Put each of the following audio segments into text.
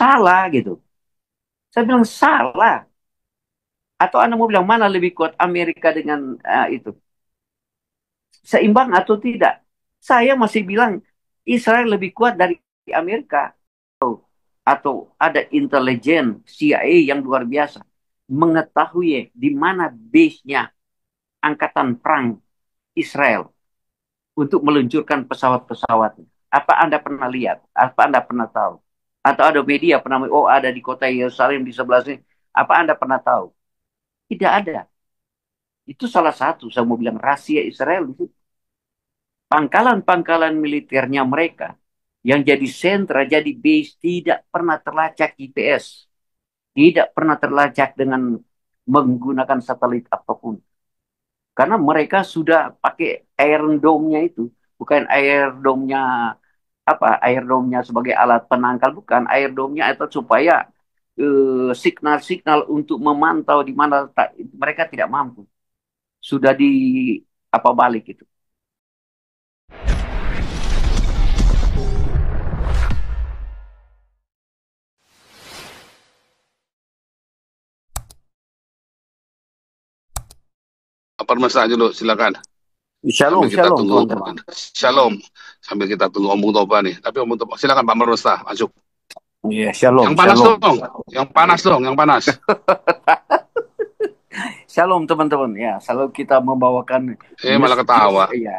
Salah gitu. Saya bilang salah. Atau Anda mau bilang mana lebih kuat Amerika dengan itu? Seimbang atau tidak? Saya masih bilang Israel lebih kuat dari Amerika. Atau ada intelijen CIA yang luar biasa mengetahui di mana base-nya angkatan perang Israel untuk meluncurkan pesawat-pesawat. Apa Anda pernah lihat? Apa Anda pernah tahu? Atau ada media pernah, oh ada di kota Yerusalem di sebelah sini. Apa Anda pernah tahu? Tidak ada. Itu salah satu, saya mau bilang rahasia Israel. Itu pangkalan-pangkalan militernya mereka yang jadi sentra, jadi base, tidak pernah terlacak GPS. Tidak pernah terlacak dengan menggunakan satelit apapun. Karena mereka sudah pakai Iron Dome-nya itu. Bukan Iron Dome-nya apa Iron Dome-nya sebagai alat penangkal, bukan. Iron Dome-nya itu supaya signal-signal untuk memantau di mana mereka tidak mampu. Sudah di apa balik itu. Apa masalah dulu, silakan. Shalom, Sambil kita shalom tunggu. teman-teman. Shalom. Sambil kita tunggu Omong Toba nih. Tapi Omong Toba, silakan Pak Marwesta, masuk. Iya, shalom, Yang panas shalom. dong. Yang panas dong, yang panas. Shalom teman-teman. Ya, selalu kita membawakan Malah news, news, ketawa. ya,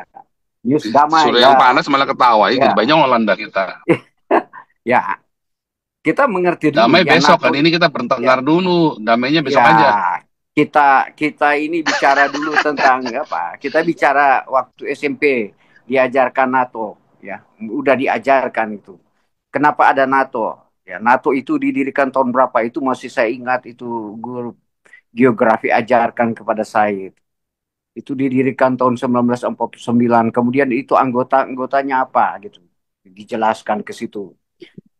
news damai Suruh yang ya, panas malah ketawa. Ikut ya, banyak Holanda kita. ya. Kita mengerti dulu Damai ya besok, NATO. kan ini kita Ya, bertengkar dulu. Damainya besok aja. ya. Kita ini bicara dulu tentang apa? Kita bicara waktu SMP diajarkan NATO, ya, udah diajarkan itu. Kenapa ada NATO? Ya, NATO itu didirikan tahun berapa? Itu masih saya ingat itu guru geografi ajarkan kepada saya. Itu didirikan tahun 1949. Kemudian itu anggota-anggotanya apa gitu. Dijelaskan ke situ.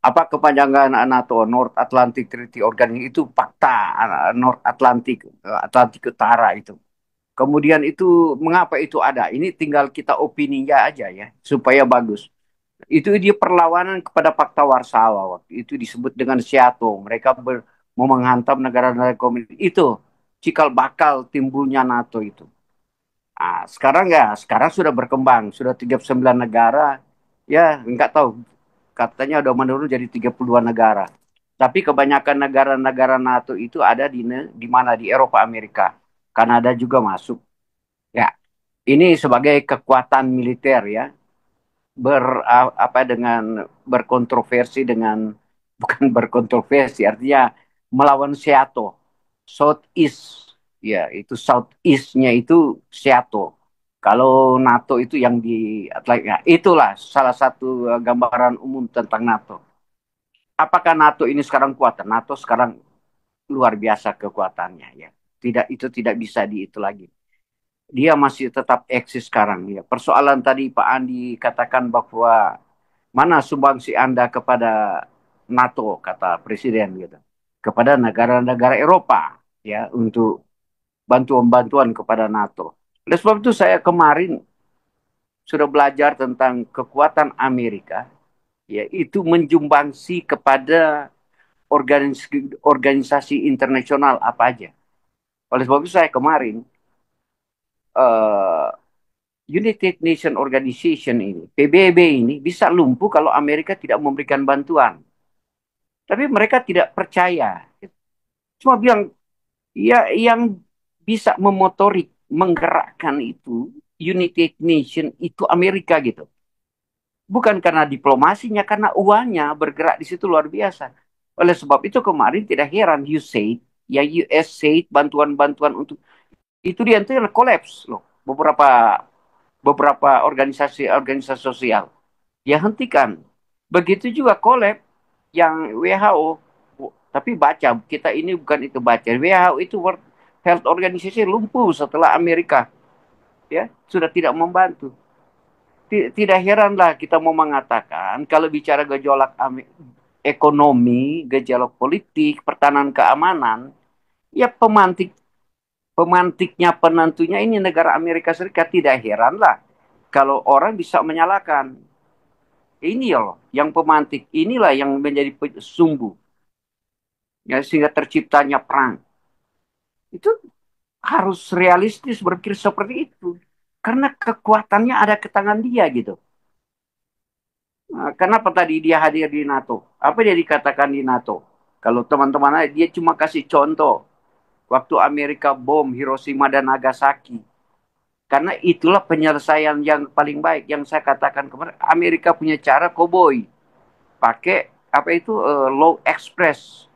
Apa kepanjangan NATO? North Atlantic Treaty Organization, itu fakta North Atlantic, Atlantik Utara itu. Kemudian itu mengapa itu ada? Ini tinggal kita opininya aja ya supaya bagus. Itu dia perlawanan kepada Fakta Warsawa, waktu itu disebut dengan Seato. Mereka mau menghantam negara-negara komunis. Itu cikal bakal timbulnya NATO itu. Sekarang ya, sekarang sudah berkembang, sudah 39 negara, ya nggak tahu, katanya udah menurun jadi 30-an negara. Tapi kebanyakan negara-negara NATO itu ada di mana? Di Eropa, Amerika. Kanada juga masuk. Ya, ini sebagai kekuatan militer ya, apa dengan berkontroversi dengan bukan berkontroversi, artinya melawan Seato, Southeast, ya itu Southeast-nya itu Seato. Kalau NATO itu yang di Atlantik, ya, itulah salah satu gambaran umum tentang NATO. Apakah NATO ini sekarang kuat? NATO sekarang luar biasa kekuatannya ya. Tidak, itu tidak bisa di itu lagi. Dia masih tetap eksis sekarang ya. Persoalan tadi Pak Andi katakan bahwa mana sumbangsi Anda kepada NATO, kata Presiden gitu. Kepada negara-negara Eropa ya untuk bantuan-bantuan kepada NATO. Oleh sebab itu saya kemarin sudah belajar tentang kekuatan Amerika, yaitu menjumbangsi kepada organisasi internasional apa aja. Oleh sebab itu saya kemarin uh, United Nation Organization ini, PBB ini bisa lumpuh kalau Amerika tidak memberikan bantuan. Tapi mereka tidak percaya. Cuma bilang, ya yang bisa memotorik, menggerakkan itu, United Nation itu Amerika gitu. Bukan karena diplomasinya, karena uangnya bergerak di situ luar biasa. Oleh sebab itu kemarin tidak heran USAID, ya USAID bantuan-bantuan untuk itu dia itu kolaps loh. Beberapa beberapa organisasi-organisasi sosial ya hentikan. Begitu juga kolaps yang WHO. Tapi baca kita ini bukan itu baca. WHO itu World Health Organization lumpuh setelah Amerika ya sudah tidak membantu. Tidak heranlah kita mau mengatakan kalau bicara gejolak ekonomi, gejolak politik, pertahanan keamanan, ya pemantiknya penentunya ini negara Amerika Serikat. Tidak heranlah kalau orang bisa menyalahkan ini loh yang pemantik, inilah yang menjadi sumbu. ya, sehingga terciptanya perang. Itu harus realistis berpikir seperti itu. Karena kekuatannya ada ke tangan dia gitu. Nah, kenapa tadi dia hadir di NATO? Apa dia dikatakan di NATO? Kalau teman-teman dia cuma kasih contoh. Waktu Amerika bom Hiroshima dan Nagasaki. Karena itulah penyelesaian yang paling baik. Yang saya katakan kemarin, Amerika punya cara koboi. Pakai apa itu low express.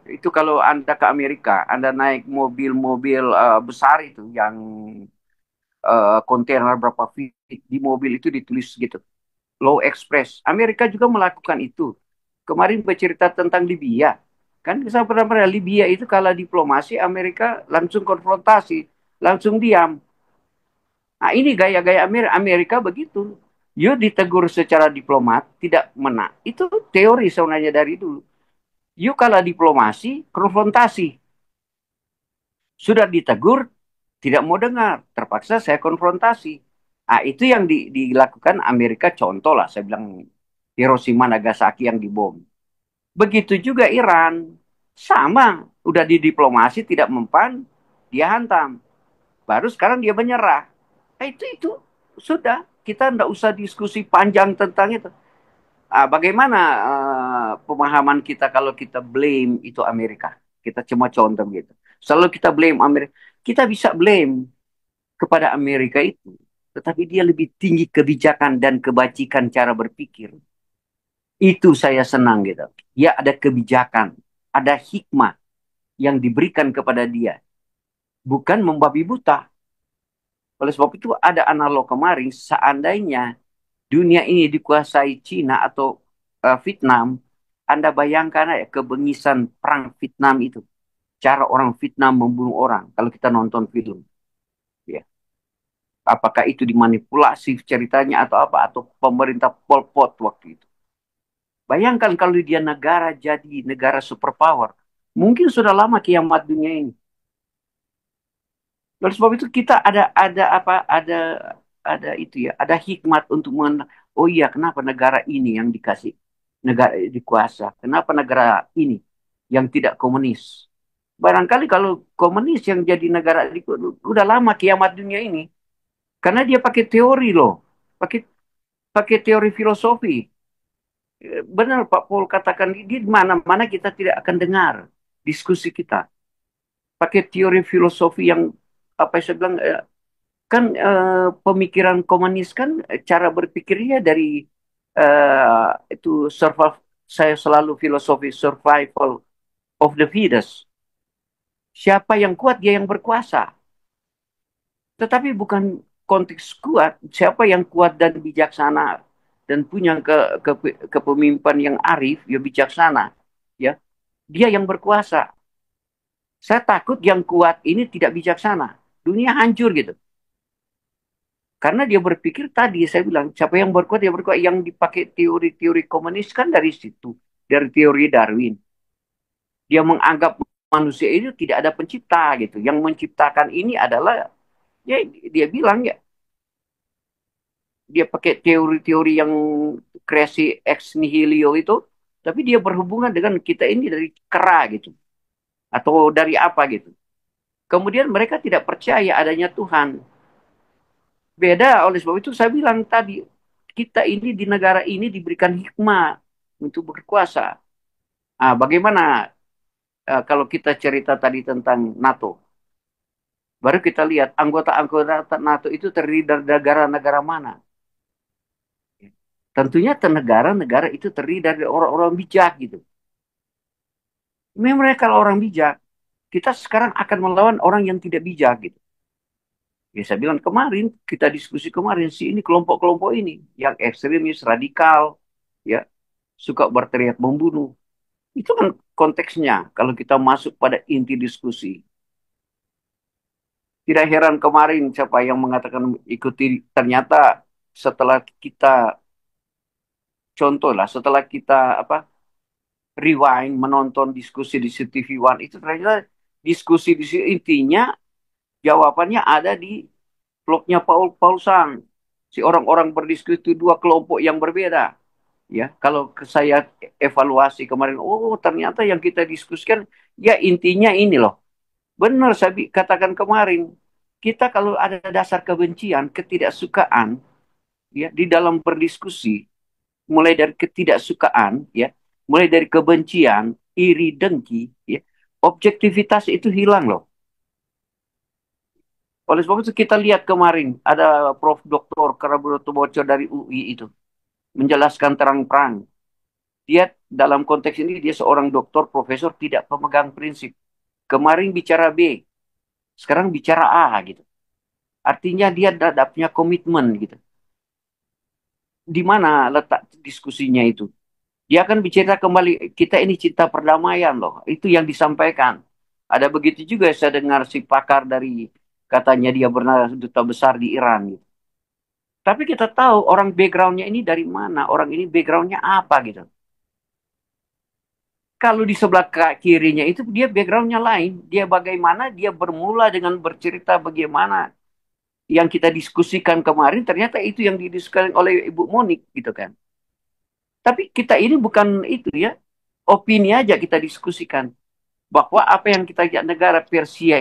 Itu kalau Anda ke Amerika, Anda naik mobil-mobil besar itu yang kontainer berapa feet di mobil itu ditulis gitu. Low express. Amerika juga melakukan itu. Kemarin bercerita tentang Libya. Kan saya pernah Libya itu kalau diplomasi Amerika langsung konfrontasi, langsung diam. Nah ini gaya-gaya Amerika begitu. You ditegur secara diplomat, tidak menang. Itu teori sebenarnya dari dulu. You kalau diplomasi, konfrontasi. Sudah ditegur, tidak mau dengar. Terpaksa saya konfrontasi. Nah, itu yang dilakukan Amerika, contoh lah, saya bilang Hiroshima, Nagasaki yang dibom. Begitu juga Iran. Sama, udah didiplomasi, tidak mempan, dia hantam. Baru sekarang dia menyerah. Nah, itu sudah. Kita tidak usah diskusi panjang tentang itu. Bagaimana pemahaman kita kalau kita blame itu Amerika? Kita cuma contoh gitu. Selalu kita blame Amerika. Kita bisa blame kepada Amerika itu. Tetapi dia lebih tinggi kebijakan dan kebajikan cara berpikir. Itu saya senang gitu. Dia ada kebijakan, ada hikmah yang diberikan kepada dia. Bukan membabi buta. Oleh sebab itu ada analog kemarin, seandainya dunia ini dikuasai Cina atau Vietnam, Anda bayangkan ya kebengisan perang Vietnam itu. Cara orang Vietnam membunuh orang kalau kita nonton film. Ya. Apakah itu dimanipulasi ceritanya atau apa? Atau pemerintah Pol Pot waktu itu. Bayangkan kalau dia negara jadi negara superpower. Mungkin sudah lama kiamat dunia ini. Oleh sebab itu kita ada apa? Ada itu ya, ada hikmat untuk oh iya, kenapa negara ini yang dikasih negara dikuasa? Kenapa negara ini yang tidak komunis? Barangkali kalau komunis yang jadi negara udah lama kiamat dunia ini, karena dia pakai teori loh, pakai pakai teori filosofi. Benar Pak Paul katakan di mana-mana kita tidak akan dengar diskusi kita pakai teori filosofi yang apa saya bilang kan pemikiran komunis kan cara berpikirnya dari itu survival, saya selalu filosofi survival of the fittest. Siapa yang kuat dia yang berkuasa. Tetapi bukan konteks kuat, siapa yang kuat dan bijaksana dan punya kepemimpinan yang arif, ya bijaksana, ya dia yang berkuasa. Saya takut yang kuat ini tidak bijaksana, dunia hancur gitu. Karena dia berpikir tadi, saya bilang, siapa yang berkuat, dia berkuat. Yang dipakai teori-teori komunis kan dari situ. Dari teori Darwin. Dia menganggap manusia itu tidak ada pencipta gitu. Yang menciptakan ini adalah, ya dia bilang ya, dia pakai teori-teori yang kreasi ex nihilo itu. Tapi dia berhubungan dengan kita ini dari kera gitu. Atau dari apa gitu. Kemudian mereka tidak percaya adanya Tuhan. Beda oleh sebab itu saya bilang tadi, kita ini di negara ini diberikan hikmah untuk berkuasa. Bagaimana kalau kita cerita tadi tentang NATO? Baru kita lihat anggota-anggota NATO itu terdiri dari negara-negara mana? Tentunya negara-negara itu terdiri dari orang-orang bijak gitu. Memang mereka orang bijak. Kita sekarang akan melawan orang yang tidak bijak gitu. Ya saya bilang kemarin, kita diskusi kemarin, si ini kelompok-kelompok ini. Yang ekstremis, radikal, ya suka berteriak membunuh. Itu kan konteksnya kalau kita masuk pada inti diskusi. Tidak heran kemarin siapa yang mengatakan ikuti, ternyata setelah kita contoh lah, setelah kita apa rewind menonton diskusi di CTV One itu ternyata diskusi di sini intinya jawabannya ada di vlognya Paul Paul Sang. Si orang-orang berdiskusi dua kelompok yang berbeda. Ya, kalau saya evaluasi kemarin, oh ternyata yang kita diskusikan, ya intinya ini loh. Benar saya katakan kemarin, kita kalau ada dasar kebencian, ketidaksukaan, ya di dalam berdiskusi, mulai dari ketidaksukaan, ya, mulai dari kebencian, iri, dengki, ya, objektivitas itu hilang loh. Oleh sebab itu kita lihat kemarin ada Prof. Dr. Karabuto dari UI itu menjelaskan terang-terang. Dia dalam konteks ini dia seorang doktor, profesor tidak pemegang prinsip. Kemarin bicara B, sekarang bicara A gitu. Artinya dia tidak punya komitmen gitu. Di mana letak diskusinya itu? Dia akan bicara kembali, kita ini cinta perdamaian loh. Itu yang disampaikan. Ada begitu juga saya dengar si pakar dari, katanya dia pernah duta besar di Iran gitu. Tapi kita tahu orang backgroundnya ini dari mana, orang ini backgroundnya apa gitu. Kalau di sebelah kirinya itu dia backgroundnya lain. Dia bagaimana dia bermula dengan bercerita bagaimana yang kita diskusikan kemarin, ternyata itu yang didiskusikan oleh Ibu Monik gitu kan. Tapi kita ini bukan itu ya, opini aja kita diskusikan. Bahwa apa yang kita lihat negara Persia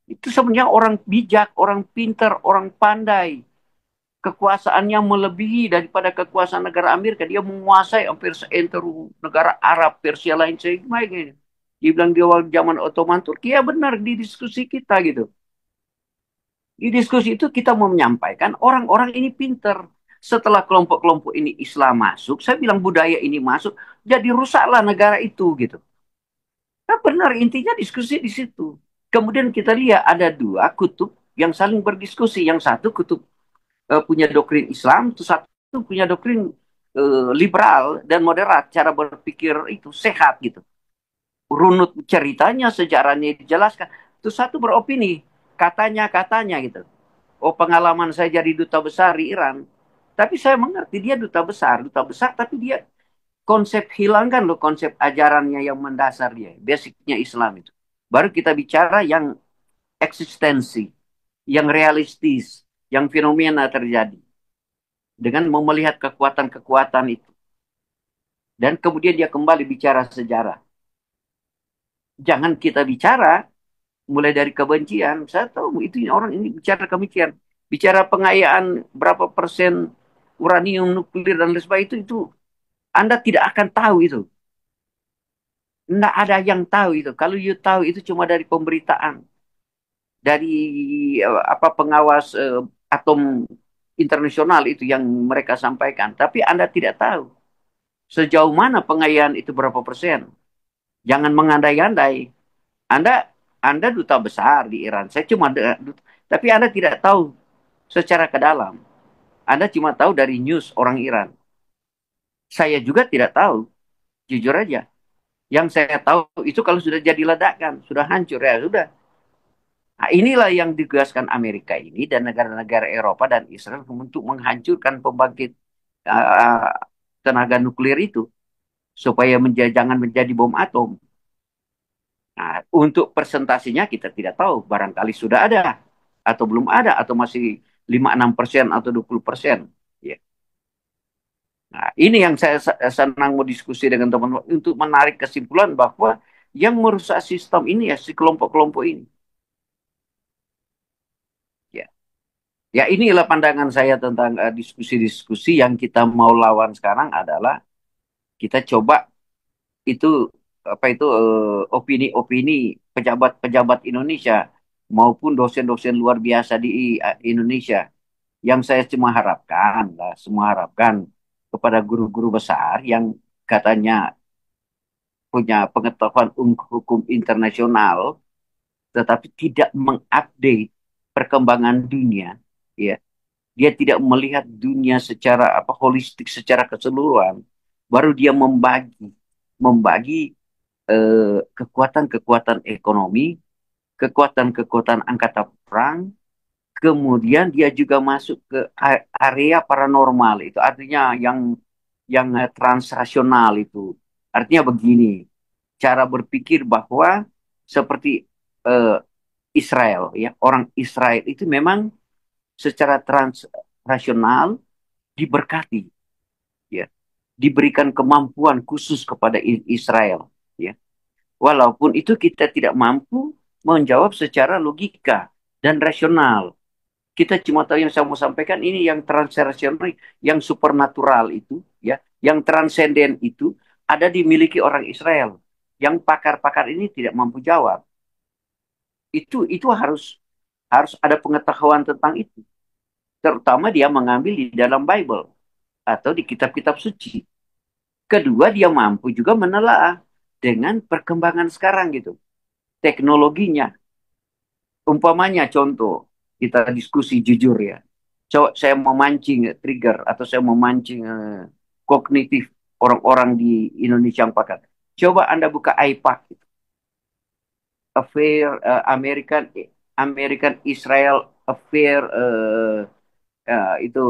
itu sebenarnya orang bijak, orang pintar, orang pandai. Kekuasaannya melebihi daripada kekuasaan negara Amerika. Dia menguasai hampir seantero negara Arab, Persia lain sebagainya. Dibilang di awal zaman Ottoman Turki, ya benar di diskusi kita gitu. Di diskusi itu kita mau menyampaikan orang-orang ini pinter. Setelah kelompok-kelompok ini Islam masuk, saya bilang budaya ini masuk, jadi rusaklah negara itu gitu. Nah, benar intinya diskusi di situ. Kemudian kita lihat ada dua kutub yang saling berdiskusi. Yang satu kutub punya doktrin Islam, itu satu punya doktrin liberal dan moderat. Cara berpikir itu sehat gitu. Runut ceritanya, sejarahnya dijelaskan. Itu satu beropini, katanya gitu. Oh pengalaman saya jadi duta besar di Iran. Tapi saya mengerti dia duta besar tapi dia konsep hilangkan loh konsep ajarannya yang mendasar dia, basicnya Islam itu. Baru kita bicara yang eksistensi, yang realistis, yang fenomena terjadi dengan melihat kekuatan-kekuatan itu. Dan kemudian dia kembali bicara sejarah. Jangan kita bicara mulai dari kebencian. Saya tahu itu orang ini bicara kebencian. Bicara pengayaan berapa persen uranium nuklir dan lain sebagainya itu Anda tidak akan tahu itu. Tidak ada yang tahu itu. Kalau you tahu itu cuma dari pemberitaan, dari apa pengawas atom internasional itu yang mereka sampaikan. Tapi Anda tidak tahu sejauh mana pengayaan itu berapa persen. Jangan mengandai-andai. Anda Anda duta besar di Iran. Saya cuma tapi Anda tidak tahu secara ke dalam. Anda cuma tahu dari news orang Iran. Saya juga tidak tahu, jujur aja. Yang saya tahu itu kalau sudah jadi ledakan, sudah hancur ya sudah. Nah, inilah yang digaskan Amerika ini dan negara-negara Eropa dan Israel untuk menghancurkan pembangkit uh, tenaga nuklir itu supaya jangan menjadi bom atom. Nah, untuk presentasinya kita tidak tahu, barangkali sudah ada atau belum ada atau masih 5-6% atau 20%. Ya. Nah, ini yang saya senang mau diskusi dengan teman-teman untuk menarik kesimpulan bahwa yang merusak sistem ini ya si kelompok-kelompok ini. Ya. Ya inilah pandangan saya tentang diskusi-diskusi yang kita mau lawan sekarang adalah kita coba itu apa itu opini-opini pejabat-pejabat Indonesia maupun dosen-dosen luar biasa di Indonesia. Yang saya cuma harapkan lah, semua harapkan kepada guru-guru besar yang katanya punya pengetahuan hukum internasional, tetapi tidak mengupdate perkembangan dunia, ya. Dia tidak melihat dunia secara apa holistik, secara keseluruhan. Baru dia membagi kekuatan-kekuatan ekonomi, kekuatan-kekuatan angkatan perang, kemudian dia juga masuk ke area paranormal itu artinya yang transrasional itu. Artinya begini, cara berpikir bahwa seperti eh, Israel ya, orang Israel itu memang secara transrasional diberkati ya. diberikan kemampuan khusus kepada Israel, ya. Walaupun itu kita tidak mampu menjawab secara logika dan rasional. Kita cuma tahu yang saya mau sampaikan ini yang transrasional, yang supernatural itu, ya, yang transenden itu ada dimiliki orang Israel. Yang pakar-pakar ini tidak mampu jawab. Itu harus harus ada pengetahuan tentang itu. Terutama dia mengambil di dalam Bible atau di kitab-kitab suci. Kedua, dia mampu juga menelaah dengan perkembangan sekarang gitu. Teknologinya. Umpamanya contoh, kita diskusi jujur ya. Coba saya mau mancing trigger atau saya mau mancing kognitif orang-orang di Indonesia yang pakar. Coba Anda buka iPad, affair American Israel affair itu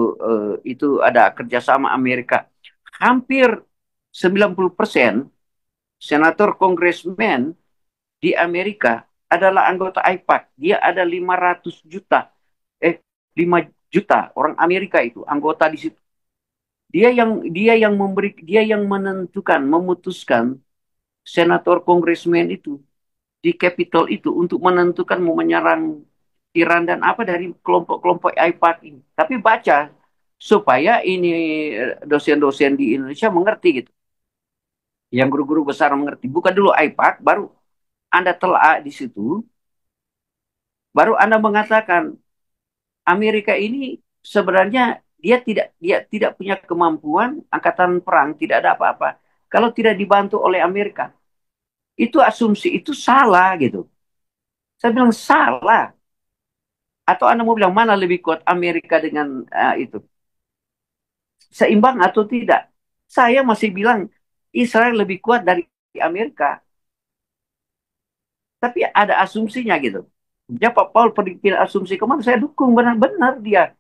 itu ada kerjasama Amerika. Hampir 90% senator kongresmen di Amerika adalah anggota AIPAC. Dia ada 500 juta, 5 juta orang Amerika itu anggota di situ. Dia yang menentukan, memutuskan senator kongresmen itu di Capitol itu untuk menentukan mau menyerang Iran dan apa dari kelompok-kelompok AIPAC ini. Tapi baca supaya ini dosen-dosen di Indonesia mengerti gitu. Yang guru-guru besar mengerti. Buka dulu AIPAC, baru Anda telah di situ, baru Anda mengatakan Amerika ini sebenarnya dia tidak punya kemampuan angkatan perang, tidak ada apa-apa kalau tidak dibantu oleh Amerika. Itu asumsi itu salah gitu. Saya bilang salah. Atau Anda mau bilang mana lebih kuat Amerika dengan itu? Seimbang atau tidak? Saya masih bilang Israel lebih kuat dari Amerika. Tapi ada asumsinya gitu. Ya Pak Paul pergi asumsi kemana? Saya dukung benar-benar dia.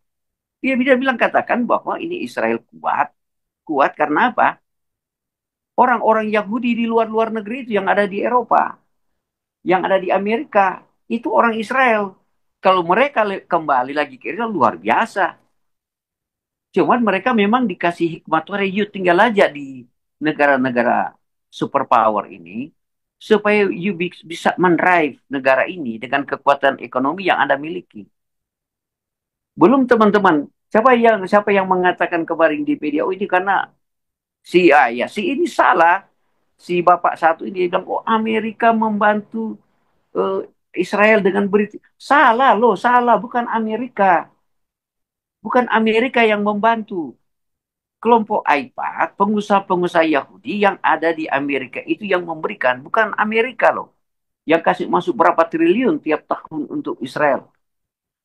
Dia bilang katakan bahwa ini Israel kuat. Kuat karena apa? Orang-orang Yahudi di luar-luar negeri itu yang ada di Eropa, yang ada di Amerika, itu orang Israel. Kalau mereka kembali lagi ke Israel, luar biasa. Cuman mereka memang dikasih hikmat you tinggal aja di negara-negara superpower ini supaya you bisa mendrive negara ini dengan kekuatan ekonomi yang Anda miliki. Belum teman-teman, siapa yang mengatakan kemarin di media, oh ini karena si ini salah. Si bapak satu ini bilang, oh Amerika membantu eh, Israel dengan berita. Salah loh, salah. Bukan Amerika. Bukan Amerika yang membantu. Kelompok AIPAC, pengusaha-pengusaha Yahudi yang ada di Amerika itu yang memberikan. Bukan Amerika loh. Yang kasih masuk berapa triliun tiap tahun untuk Israel.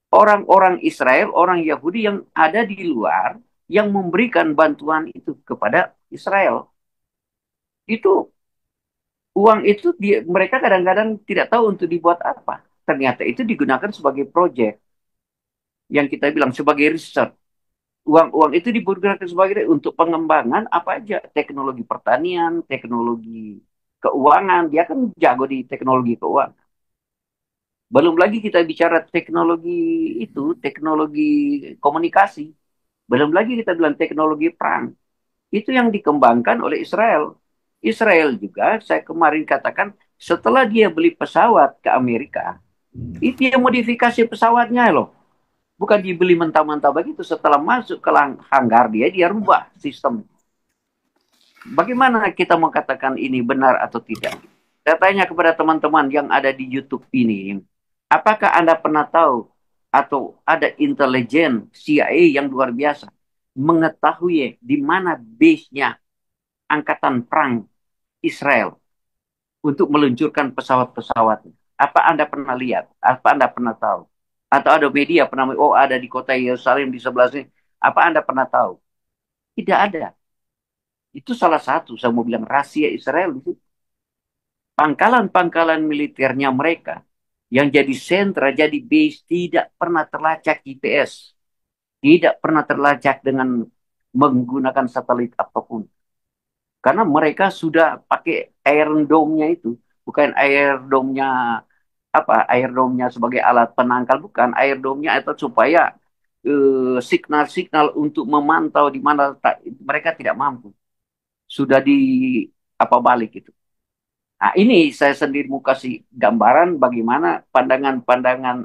Orang-orang Israel, orang Yahudi yang ada di luar, yang memberikan bantuan itu kepada Israel. Itu uang itu mereka kadang-kadang tidak tahu untuk dibuat apa. Ternyata itu digunakan sebagai proyek yang kita bilang sebagai riset. Uang-uang itu digunakan sebagai untuk pengembangan apa aja, teknologi pertanian, teknologi keuangan. Dia kan jago di teknologi keuangan. Belum lagi kita bicara teknologi itu, teknologi komunikasi. Belum lagi kita bilang teknologi perang. Itu yang dikembangkan oleh Israel. Israel juga, saya kemarin katakan, setelah dia beli pesawat ke Amerika, itu dia modifikasi pesawatnya loh. Bukan dibeli mentah-mentah begitu. Setelah masuk ke hanggar dia rubah sistem. Bagaimana kita mengatakan ini benar atau tidak? Saya tanya kepada teman-teman yang ada di YouTube ini. Apakah Anda pernah tahu atau ada intelijen CIA yang luar biasa mengetahui di mana base-nya angkatan perang Israel untuk meluncurkan pesawat-pesawat? Apa Anda pernah lihat? Apa Anda pernah tahu? Atau ada media pernah, oh ada di kota Yerusalem di sebelah sini. Apa Anda pernah tahu? Tidak ada. Itu salah satu, saya mau bilang rahasia Israel itu. Pangkalan-pangkalan militernya mereka yang jadi sentra, jadi base, tidak pernah terlacak GPS. Tidak pernah terlacak dengan menggunakan satelit apapun. Karena mereka sudah pakai Iron Dome-nya itu. Bukan Iron Dome-nya apa Iron Dome-nya sebagai alat penangkal, bukan. Iron Dome-nya itu supaya signal-signal untuk memantau di mana mereka tidak mampu. sudah di apa balik itu. Nah, ini saya sendiri mau kasih gambaran bagaimana pandangan-pandangan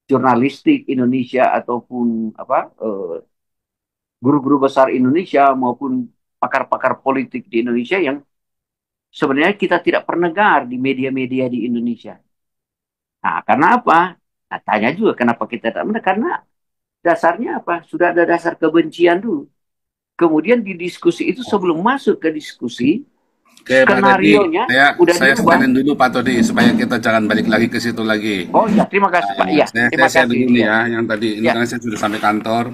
jurnalistik Indonesia ataupun apa guru-guru besar Indonesia maupun pakar-pakar politik di Indonesia yang sebenarnya kita tidak pernah dengar di media-media di Indonesia. Nah, karena apa? Nah, tanya juga kenapa kita tidak pernah, karena dasarnya apa? Sudah ada dasar kebencian dulu. Kemudian di diskusi itu sebelum masuk ke diskusi, Oke, Pak Teddy, skenario-nya saya udah saya diubah. scanin dulu Pak Teddy supaya kita jangan balik lagi ke situ lagi. Oh ya, terima kasih Pak. Nah, Ya, saya terima share kasih. dulu nih Ya, ya, yang tadi ini ya, karena saya sudah sampai kantor.